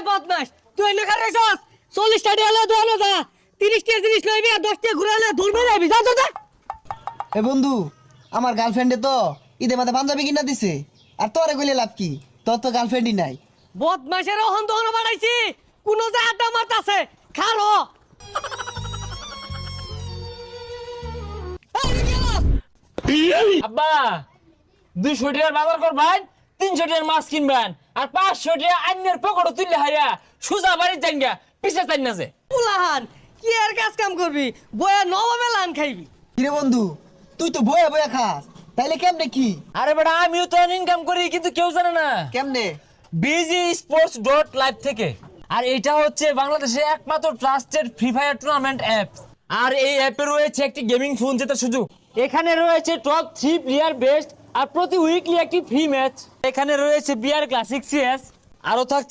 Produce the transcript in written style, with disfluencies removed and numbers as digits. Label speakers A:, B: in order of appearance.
A: বদমাস তুই এনে খারে যাস 40 টাকা এলো দোনো যা 30 টাকা জিনিস লইবি আর 10 টাকা ঘুরাইলে ধরবে যাবি যা তো যা
B: এ বন্ধু আমার গার্লফ্রেন্ডে তো ঈদে মাঝে পাঞ্জাবি কিনা দিছে আর তোরে কইলে লাভ কি তোর তো গার্লফ্রেন্ডই নাই
A: বদমাসের ওহন দোনো বাড়াইছি কোন যা আড্ডা মারতাছে খালো
C: আব্বা 200 টাকার বাজার করবেন 300 টাকার মাছ কিনবেন আর 500 টাকা আইনের পকেটে তুললে হাইয়া সুজা বাড়ির জাঙ্গা পিছে চাই না যে
A: পুলাহান কি আর কাজ কাম করবি বয়া নবমে লান খাইবি
B: কিরে বন্ধু তুই তো বয়া বয়া খাস তাইলে কেমনে কি
C: আরে বেটা আমিও তো ইনকাম করি কিন্তু কেউ জানে না
B: কেমনে
C: BGsports.live থেকে আর এটা হচ্ছে বাংলাদেশের একমাত্র trusted free fire tournament app আর এই অ্যাপে রয়েছে একটি গেমিং ফোন জেতার সুযোগ এখানে রয়েছে টপ 3 প্লেয়ার বেস্ট আর প্রতি উইকলি একটি ফ্রি ম্যাচ এখানে রয়েছে বিআর ক্লাসিক সিএস আরো থাকছে